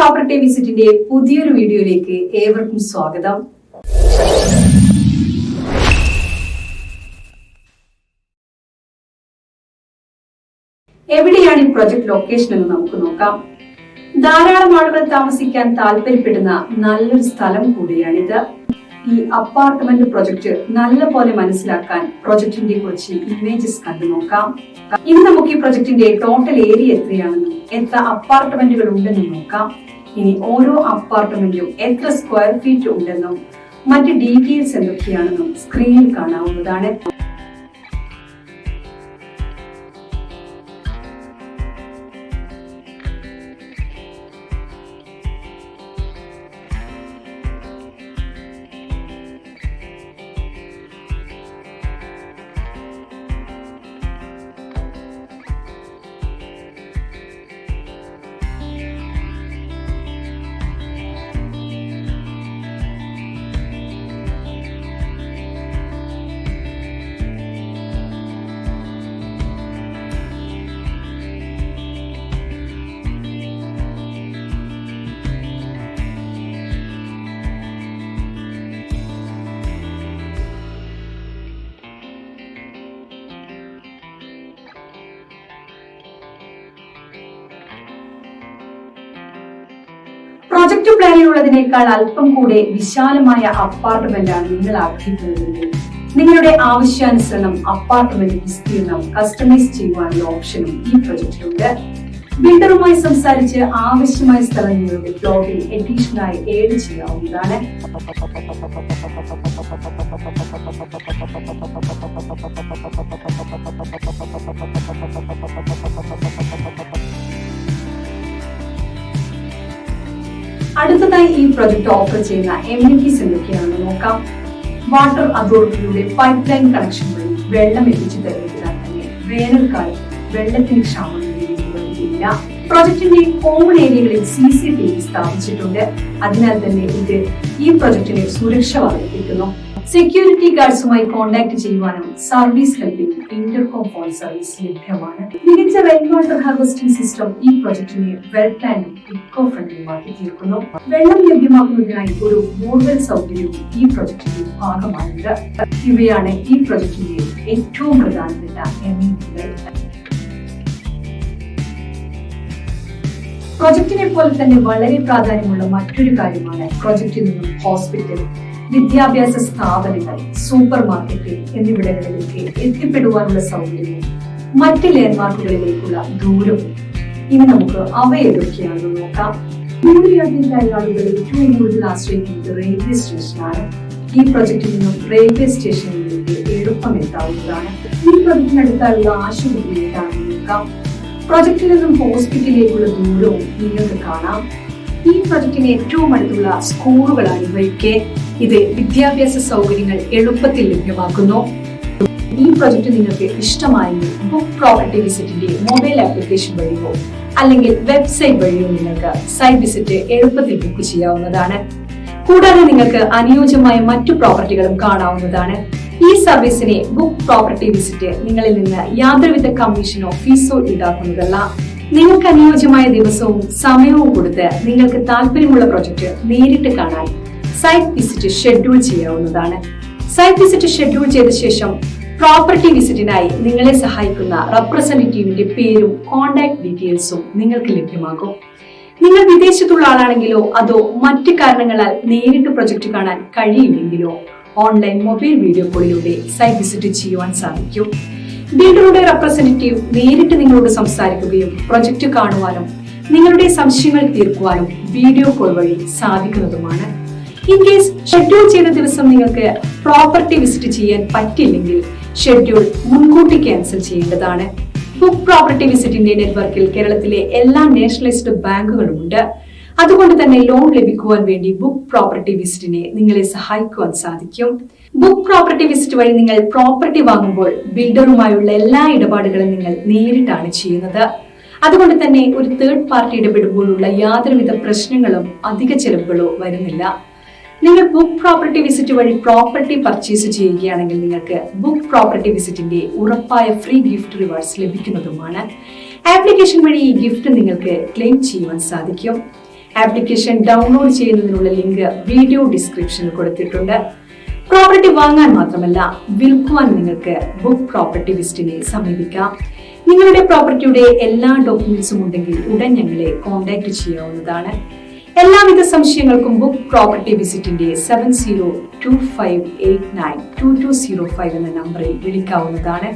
Property വിസിറ്റിന്റെ പുതിയൊരു വീഡിയോയിലേക്ക് ഏവർക്കും സ്വാഗതം. എവിടെയാണ് ഈ പ്രൊജക്ട് ലൊക്കേഷൻ എന്ന് നമുക്ക് നോക്കാം. ധാരാളം ആളുകൾ താമസിക്കാൻ താല്പര്യപ്പെടുന്ന നല്ലൊരു സ്ഥലം കൂടിയാണിത്. ഈ അപ്പാർട്ട്മെന്റ് പ്രൊജക്ട് നല്ല പോലെ മനസ്സിലാക്കാൻ പ്രൊജക്ടിന്റെ കുറച്ച് ഇമേജസ് കണ്ടു നോക്കാം. ഇനി നമുക്ക് ഈ പ്രൊജക്ടിന്റെ ടോട്ടൽ ഏരിയ എത്രയാണെന്നും എത്ര അപ്പാർട്ട്മെന്റുകൾ ഉണ്ടെന്നും നോക്കാം. ഇനി ഓരോ അപ്പാർട്ട്മെന്റും എത്ര സ്ക്വയർ ഫീറ്റ് ഉണ്ടെന്നും മറ്റ് ഡീറ്റെയിൽസ് എന്തൊക്കെയാണെന്നും സ്ക്രീനിൽ കാണാവുന്നതാണ്. പ്രൊജക്ട് പ്ലാനിലുള്ളതിനേക്കാൾ അല്പം കൂടെ വിശാലമായ അപ്പാർട്ട്മെന്റ് ആണ് നിങ്ങൾ ആഗ്രഹിക്കുന്നതെങ്കിൽ നിങ്ങളുടെ ആവശ്യാനുസരണം അപ്പാർട്ട്മെന്റ് വിസ്തീർണം കസ്റ്റമൈസ് ചെയ്യുവാനുള്ള ഓപ്ഷനും ഈ പ്രൊജക്റ്റിലുണ്ട്. ബിൽഡറുമായി സംസാരിച്ച് ആവശ്യമായ സ്ഥലം നിങ്ങളുടെ പ്ലോട്ടിൽ അഡീഷണലായി ഏഡ് ചെയ്യാവുന്നതാണ്. അടുത്തതായി ഈ പ്രൊജക്ട് ഓഫർ ചെയ്യുന്ന എമിനിറ്റീസ് എന്തൊക്കെയാണെന്ന് നോക്കാം. വാട്ടർ അതോറിറ്റിയുടെ പൈപ്പ് ലൈൻ കണക്ഷൻ വഴി വെള്ളം എത്തിച്ചു തരുന്നതിനാൽ തന്നെ വേനൽക്കാലത്ത് വെള്ളത്തിന് ക്ഷാമം നേരിടുകയില്ല. പ്രൊജക്ടിന്റെ കോമൺ ഏരിയകളിൽ CCTV സ്ഥാപിച്ചിട്ടുണ്ട്. അതിനാൽ തന്നെ ഇത് ഈ പ്രൊജക്ടിന് സുരക്ഷ വർദ്ധിപ്പിക്കുന്നു. സെക്യൂരിറ്റി ഗാർഡ്സുമായി കോൺടാക്ട് ചെയ്യുവാനും സർവീസ് ഹെൽപ്പിനും ഇന്റർകോം ഫോൺ സർവീസ് ലഭ്യമാണ്. മികച്ച റെയിൻ വാട്ടർ ഹാർവെസ്റ്റിംഗ് സിസ്റ്റം ഈ പ്രൊജക്ടിനെ വെൽ പ്ലാനും ഇക്കോ ഫ്രണ്ട്ലിയുമാക്കി തീർക്കുന്നു. വെള്ളം ലഭ്യമാക്കുന്നതിനായി ഒരു ബോർവെൽ സൗകര്യവും ഈ പ്രൊജക്ടിന്റെ ഭാഗമായുണ്ട്. ഇവയാണ് ഈ പ്രൊജക്ടിന്റെ ഏറ്റവും പ്രധാനപ്പെട്ട എമിനിറ്റികൾ. പ്രൊജക്ടിനെ പോലെ തന്നെ വളരെ പ്രാധാന്യമുള്ള മറ്റൊരു കാര്യമാണ് പ്രൊജക്ടിൽ നിന്നും ഹോസ്പിറ്റൽ, വിദ്യാഭ്യാസ സ്ഥാപനങ്ങൾ, സൂപ്പർ മാർക്കറ്റ് എന്നിവിടങ്ങളിലേക്ക് എത്തിപ്പെടുവാനുള്ള സൗകര്യവും മറ്റ് ലാൻഡ്മാർക്കുകളിലേക്കുള്ള ദൂരവും. ഇനി നമുക്ക് അവ ഏതൊക്കെയാണെന്ന് നോക്കാം. ദൂരയാത്രയ്ക്കായ ആളുകൾ ഏറ്റവും കൂടുതൽ ആശ്രയിക്കുന്നത് റെയിൽവേ സ്റ്റേഷനാണ്. ഈ പ്രൊജക്റ്റിൽ നിന്നും റെയിൽവേ സ്റ്റേഷനിലേക്ക് എളുപ്പം എത്താവുന്നതാണ്. ഈ പ്രൊജക്റ്റിനടുത്തായുള്ള ആശുപത്രി ഏതാണെന്ന് നോക്കാം. പ്രൊജക്റ്റിൽ നിന്നും ഹോസ്പിറ്റലിലേക്കുള്ള ദൂരവും നിങ്ങൾക്ക് കാണാം. ഈ പ്രൊജക്റ്റിന് ഏറ്റവും അടുത്തുള്ള സ്കൂളുകളാണ് ഇവയൊക്കെ. ഇത് വിദ്യാഭ്യാസ സൗകര്യങ്ങൾ എളുപ്പത്തിൽ ലഭ്യമാക്കുന്നു. ഈ പ്രൊജക്ട് നിങ്ങൾക്ക് ഇഷ്ടമായെങ്കിൽ ബുക്ക് പ്രോപ്പർട്ടി വിസിറ്റിന്റെ മൊബൈൽ ആപ്ലിക്കേഷൻ വഴിയോ അല്ലെങ്കിൽ വെബ്സൈറ്റ് വഴിയോ നിങ്ങൾക്ക് സൈറ്റ് വിസിറ്റ് എളുപ്പത്തിൽ ബുക്ക് ചെയ്യാവുന്നതാണ്. കൂടാതെ നിങ്ങൾക്ക് അനുയോജ്യമായ മറ്റു പ്രോപ്പർട്ടികളും കാണാവുന്നതാണ്. ഈ സർവീസിനെ ബുക്ക് പ്രോപ്പർട്ടി വിസിറ്റ് നിങ്ങളിൽ നിന്ന് യാതൊരുവിധ കമ്മീഷനോ ഫീസോ ഈടാക്കുന്നതല്ല. നിങ്ങൾക്ക് അനുയോജ്യമായ ദിവസവും സമയവും കൊടുത്ത് നിങ്ങൾക്ക് താല്പര്യമുള്ള പ്രൊജക്ട് നേരിട്ട് കാണാൻ സൈറ്റ് വിസിറ്റ് ഷെഡ്യൂൾ ചെയ്യാവുന്നതാണ്. സൈറ്റ് വിസിറ്റ് ഷെഡ്യൂൾ ചെയ്ത ശേഷം പ്രോപ്പർട്ടി വിസിറ്റിനായി നിങ്ങളെ സഹായിക്കുന്ന റെപ്രസെന്റേറ്റീവിന്റെ പേരും കോൺടാക്ട് ഡീറ്റെയിൽസും നിങ്ങൾക്ക് ലഭ്യമാകും. നിങ്ങൾ വിദേശത്തുള്ള ആളാണെങ്കിലോ അതോ മറ്റ് കാരണങ്ങളാൽ നേരിട്ട് പ്രൊജക്ട് കാണാൻ കഴിയില്ലെങ്കിലോ ഓൺലൈൻ മൊബൈൽ വീഡിയോ കോളിലൂടെ സൈറ്റ് വിസിറ്റ് ചെയ്യുവാൻ സാധിക്കും. ബിൽഡറുടെ റെപ്രസെന്റേറ്റീവ് നേരിട്ട് നിങ്ങളോട് സംസാരിക്കുകയും പ്രൊജക്ട് കാണുവാനും നിങ്ങളുടെ സംശയങ്ങൾ തീർക്കുവാനും വീഡിയോ കോൾ വഴി സാധിക്കുന്നതുമാണ്. ഇൻ കേസ് ഷെഡ്യൂൾ ചെയ്ത ദിവസം നിങ്ങൾക്ക് പ്രോപ്പർട്ടി വിസിറ്റ് ചെയ്യാൻ പറ്റില്ലെങ്കിൽ ഷെഡ്യൂൾ മുൻകൂട്ടി ക്യാൻസൽ ചെയ്യേണ്ടതാണ്. ബുക്ക് പ്രോപ്പർട്ടി വിസിറ്റിന്റെ നെറ്റ്വർക്കിൽ കേരളത്തിലെ എല്ലാ നാഷണലൈസ്ഡ് ബാങ്കുകളുമുണ്ട്. അതുകൊണ്ട് തന്നെ ലോൺ ലഭിക്കുവാൻ വേണ്ടി ബുക്ക് പ്രോപ്പർട്ടി വിസിറ്റിനെ നിങ്ങളെ സഹായിക്കുവാൻ സാധിക്കും. ബുക്ക് പ്രോപ്പർട്ടി വിസിറ്റ് വഴി നിങ്ങൾ പ്രോപ്പർട്ടി വാങ്ങുമ്പോൾ ബിൽഡറുമായുള്ള എല്ലാ ഇടപാടുകളും നിങ്ങൾ നേരിട്ടാണ് ചെയ്യുന്നത്. അതുകൊണ്ട് തന്നെ ഒരു തേർഡ് പാർട്ടി ഇടപെടുമ്പോഴുള്ള യാതൊരുവിധ പ്രശ്നങ്ങളും അധിക ചെലവുകളോ വരുന്നില്ല. നിങ്ങൾ ബുക്ക് പ്രോപ്പർട്ടി വിസിറ്റ് വഴി പ്രോപ്പർട്ടി പർച്ചേസ് ചെയ്യുകയാണെങ്കിൽ നിങ്ങൾക്ക് ബുക്ക് പ്രോപ്പർട്ടി വിസിറ്റിന്റെ ഉറപ്പായ ഫ്രീ ഗിഫ്റ്റ് റിവാർഡ്സ് ലഭിക്കുന്നതുമാണ്. ആപ്ലിക്കേഷൻ വഴി ഈ ഗിഫ്റ്റ് നിങ്ങൾക്ക് ക്ലെയിം ചെയ്യുവാൻ സാധിക്കും. ആപ്ലിക്കേഷൻ ഡൗൺലോഡ് ചെയ്യുന്നതിനുള്ള ലിങ്ക് വീഡിയോ ഡിസ്ക്രിപ്ഷനിൽ കൊടുത്തിട്ടുണ്ട്. പ്രോപ്പർട്ടി വാങ്ങാൻ മാത്രമല്ല വിൽക്കുവാൻ നിങ്ങൾക്ക് ബുക്ക് പ്രോപ്പർട്ടി വിസിറ്റിനെ സമീപിക്കാം. നിങ്ങളുടെ പ്രോപ്പർട്ടിയുടെ എല്ലാ ഡോക്യുമെന്റ്സും ഉണ്ടെങ്കിൽ ഉടൻ ഞങ്ങളെ കോൺടാക്ട് ചെയ്യാവുന്നതാണ്. എല്ലാവിധ സംശയങ്ങൾക്കും ബുക്ക് പ്രോപ്പർട്ടി വിസിറ്റിന്റെ 7025892205 എന്ന നമ്പറിൽ വിളിക്കാവുന്നതാണ്.